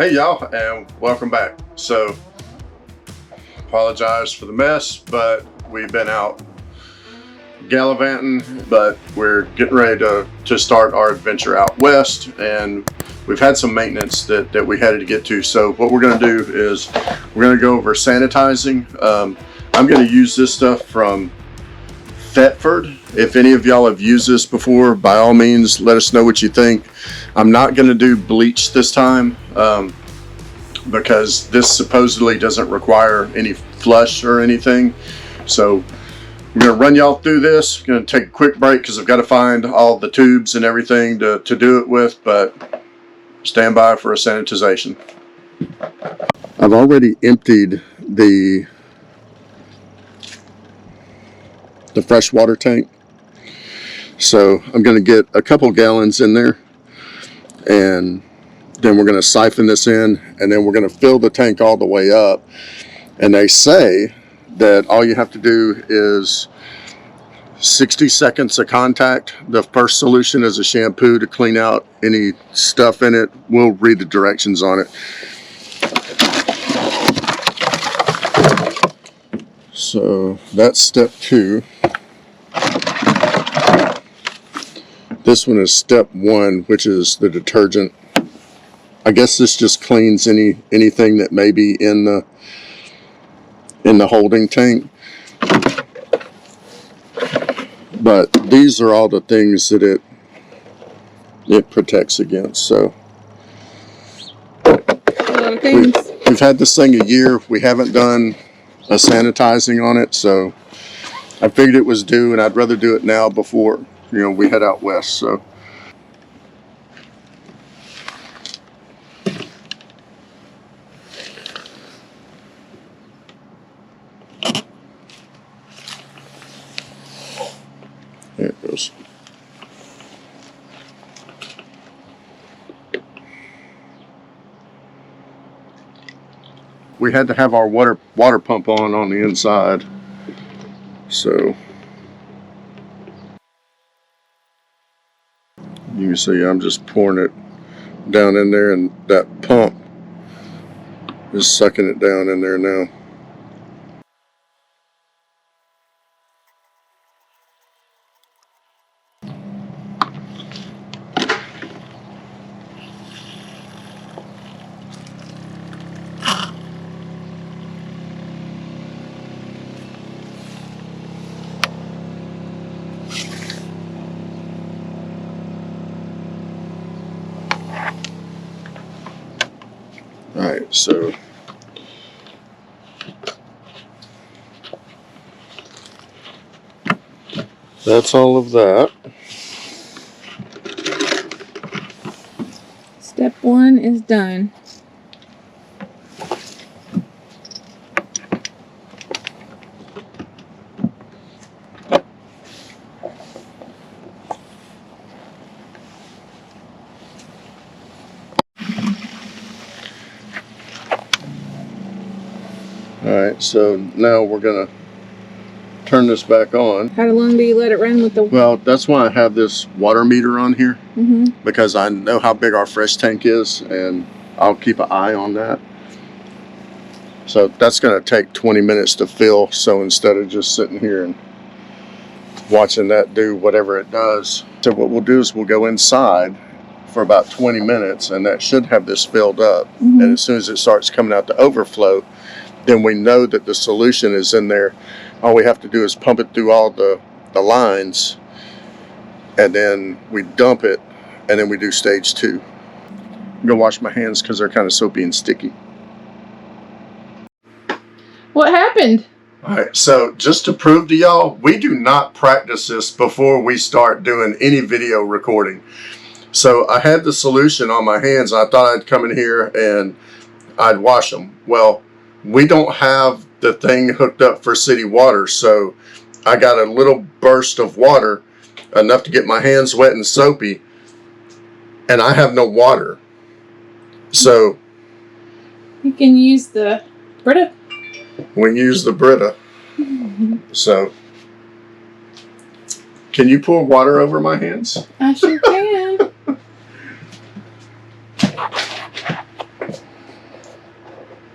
Hey y'all, and welcome back. So, apologize for the mess, but we've been out gallivanting, but we're getting ready to start our adventure out west, and we've had some maintenance that we had to get to. So what we're going to do is we're going to go over sanitizing. I'm going to use this stuff from Thetford. If any of y'all have used this before, by all means, let us know what you think. I'm not going to do bleach this time because this supposedly doesn't require any flush or anything. So we're going to run y'all through this. I'm going to take a quick break because I've got to find all the tubes and everything to do it with, but stand by for a sanitization. I've already emptied the freshwater tank. So I'm going to get a couple gallons in there, and then we're going to siphon this in, and then we're going to fill the tank all the way up. And they say that all you have to do is 60 seconds of contact. The first solution is a shampoo to clean out any stuff in it. We'll read the directions on it. So that's step 2. This one is step 1, which is the detergent. I guess this just cleans anything that may be in the holding tank. But these are all the things that it protects against. So we've had this thing a year. We haven't done a sanitizing on it, so I figured it was due, and I'd rather do it now before we head out west. So there it goes. We had to have our water pump on the inside, so you can see I'm just pouring it down in there, and that pump is sucking it down in there now. Alright, so that's all of that. Step 1 is done. Alright, so now we're going to turn this back on. How long do you let it run with the... Well, that's why I have this water meter on here, because I know how big our fresh tank is, and I'll keep an eye on that. So that's going to take 20 minutes to fill, so instead of just sitting here and watching that do whatever it does. So what we'll do is we'll go inside for about 20 minutes, and that should have this filled up. And as soon as it starts coming out to overflow, then we know that the solution is in there. All we have to do is pump it through all the lines, and then we dump it, and then we do stage 2. I'm gonna wash my hands because they're kind of soapy and sticky. What happened? Alright, so just to prove to y'all, we do not practice this before we start doing any video recording. So I had the solution on my hands, and I thought I'd come in here and I'd wash them. Well, we don't have the thing hooked up for city water, so I got a little burst of water, enough to get my hands wet and soapy, and I have no water. So you can use the Brita. We use the Brita. So can you pour water over my hands? I sure can.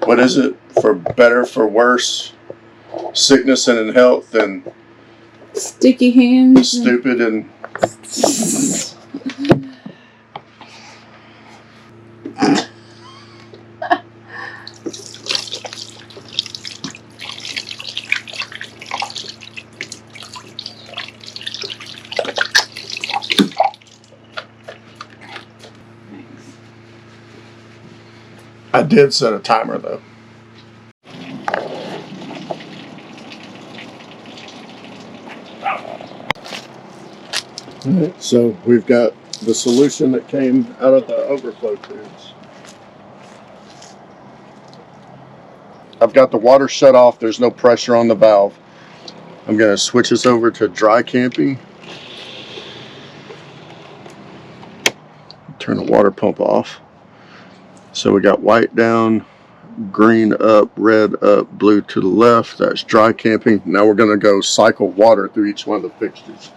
what is it? For better, for worse, sickness and in health, and sticky hands. Stupid and. I did set a timer though. Alright, so we've got the solution that came out of the overflow tubes. I've got the water shut off, there's no pressure on the valve. I'm going to switch this over to dry camping. Turn the water pump off. So we got white down, green up, red up, blue to the left. That's dry camping. Now we're going to go cycle water through each one of the fixtures.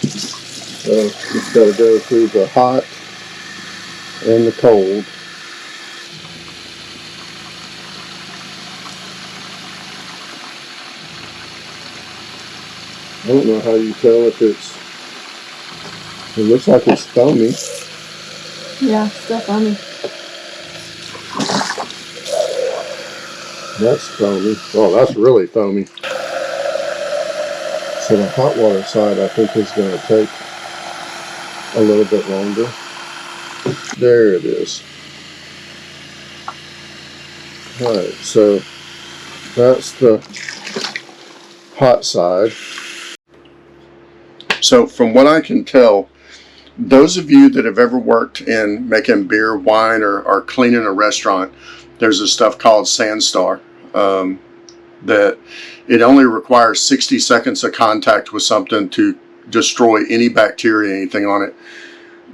So it's got to go through the hot and the cold. I don't know how you tell if it looks like it's foamy. Yeah, still foamy. That's foamy. Oh, that's really foamy. So the hot water side, I think, is going to take a little bit longer. There it is. Alright, so that's the hot side. So from what I can tell, those of you that have ever worked in making beer, wine, or cleaning a restaurant, there's this stuff called Sandstar. That it only requires 60 seconds of contact with something to destroy any bacteria, anything on it.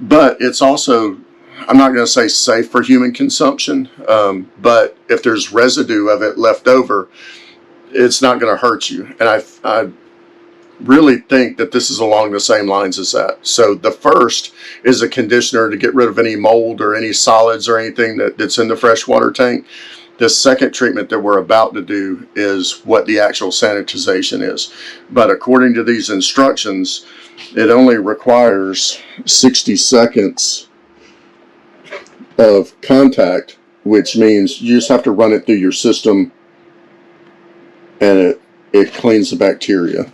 But it's also, I'm not going to say safe for human consumption, but if there's residue of it left over, it's not going to hurt you. And I really think that this is along the same lines as that. So the first is a conditioner to get rid of any mold or any solids or anything that's in the freshwater tank. The second treatment that we're about to do is what the actual sanitization is. But according to these instructions, it only requires 60 seconds of contact, which means you just have to run it through your system and it cleans the bacteria.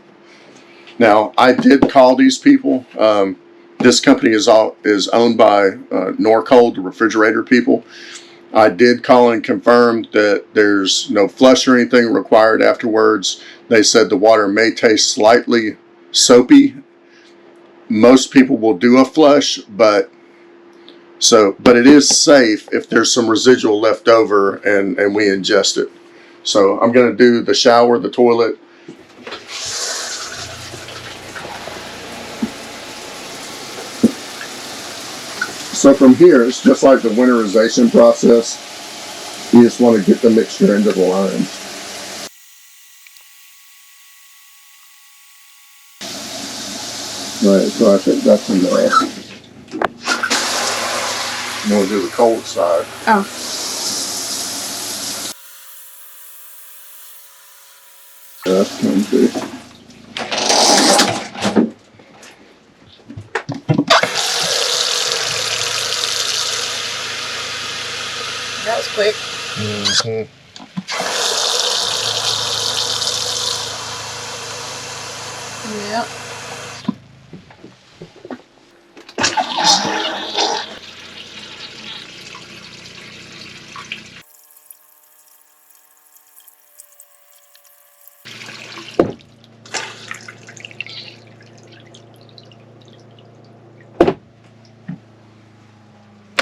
Now, I did call these people. This company is owned by Norcold, the refrigerator people. I did call and confirm that there's no flush or anything required afterwards. They said the water may taste slightly soapy. Most people will do a flush, but it is safe if there's some residual left over and we ingest it. So I'm going to do the shower, the toilet. So from here, it's just like the winterization process. You just want to get the mixture into the line. Right, so I think that's enough. I'm going to do the cold side. Oh. That's coming through. That was quick. Mm-hmm. Yep.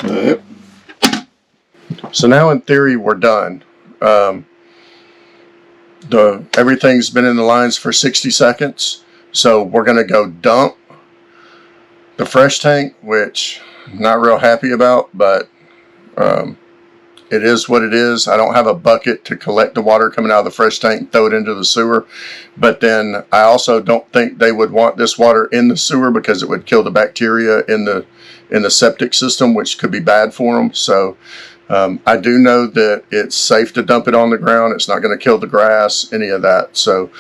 Alright. So now in theory we're done. Everything's been in the lines for 60 seconds. So we're going to go dump the fresh tank, which I'm not real happy about, but it is what it is. I don't have a bucket to collect the water coming out of the fresh tank and throw it into the sewer. But then I also don't think they would want this water in the sewer because it would kill the bacteria in the septic system, which could be bad for them. So I do know that it's safe to dump it on the ground. It's not going to kill the grass, any of that. So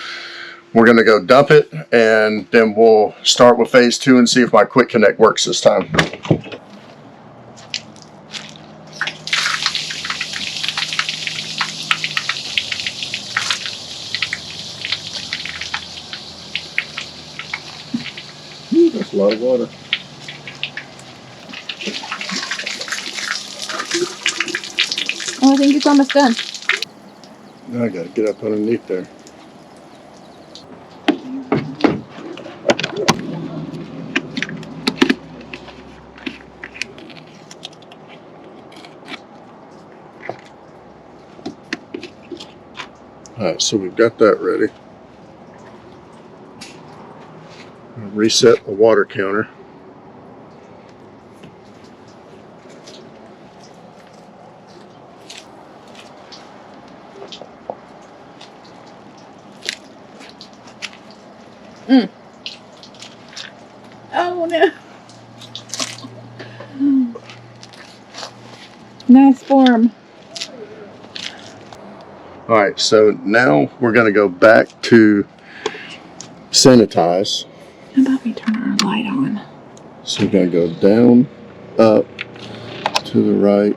we're going to go dump it, and then we'll start with phase 2 and see if my quick connect works this time. That's a lot of water. Oh, I think it's almost done. Now I got to get up underneath there. Alright, so we've got that ready. Reset the water counter. Oh no. Nice form. Alright, so now we're going to go back to sanitize. How about we turn our light on? So we're going to go down, up, to the right.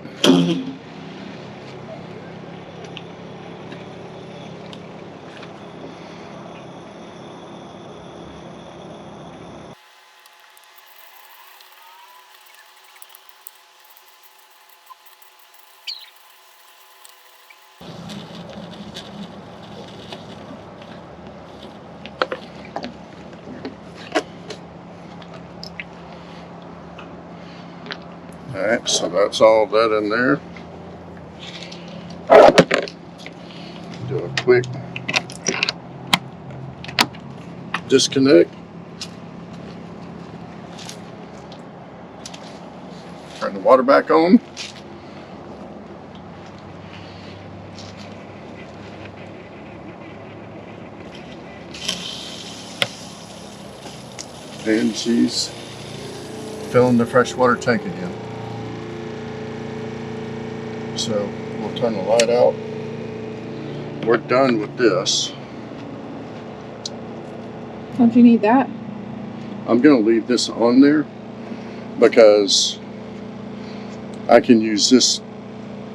Alright, so that's all that in there. Do a quick disconnect. Turn the water back on. And she's filling the freshwater tank again. So we'll turn the light out. We're done with this. Don't you need that? I'm going to leave this on there because I can use this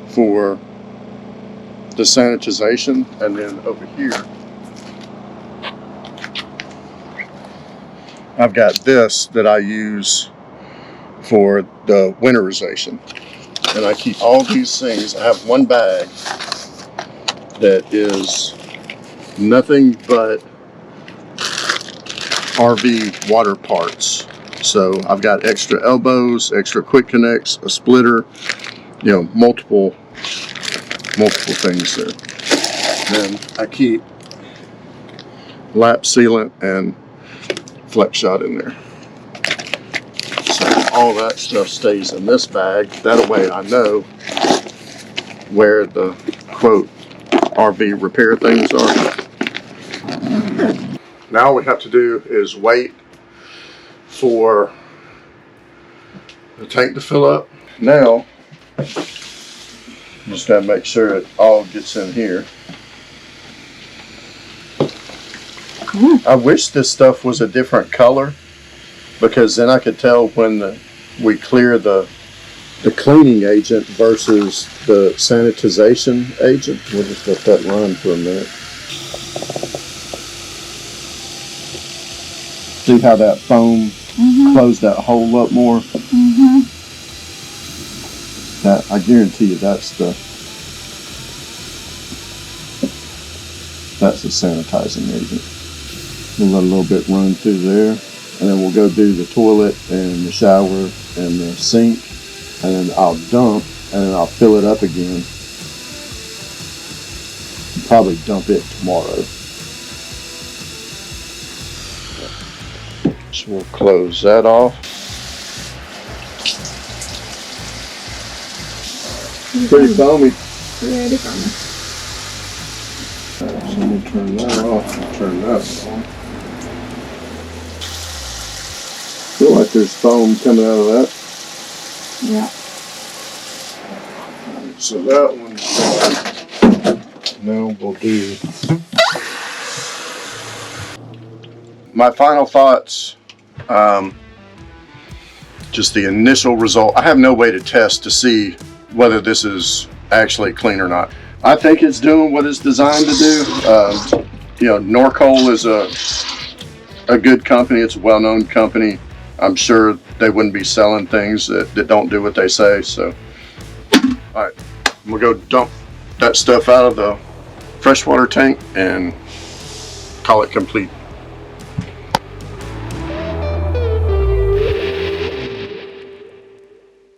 for the sanitization, and then over here I've got this that I use for the winterization. And I keep all these things. I have one bag that is nothing but RV water parts. So I've got extra elbows, extra quick connects, a splitter, you know, multiple things there. Then I keep lap sealant and flex shot in there. So all that stuff stays in this bag. That way I know where the quote RV repair things are. Now all we have to do is wait for the tank to fill up. Now, just gotta make sure it all gets in here. I wish this stuff was a different color, because then I could tell when we clear the cleaning agent versus the sanitization agent. We'll just let that run for a minute. See how that foam closed that hole up more? That, I guarantee you, that's the sanitizing agent. We'll let a little bit run through there, and then we'll go do the toilet and the shower and the sink, and then I'll dump, and then I'll fill it up again. Probably dump it tomorrow. So we'll close that off. Pretty foamy. Pretty foamy. So we'll turn that off and turn that on. Feel like there's foam coming out of that. Yeah. So that one, now we'll do. My final thoughts, just the initial result. I have no way to test to see whether this is actually clean or not. I think it's doing what it's designed to do. You know, Norcoal is a good company. It's a well-known company. I'm sure they wouldn't be selling things that don't do what they say. So, all right, we'll go dump that stuff out of the freshwater tank and call it complete.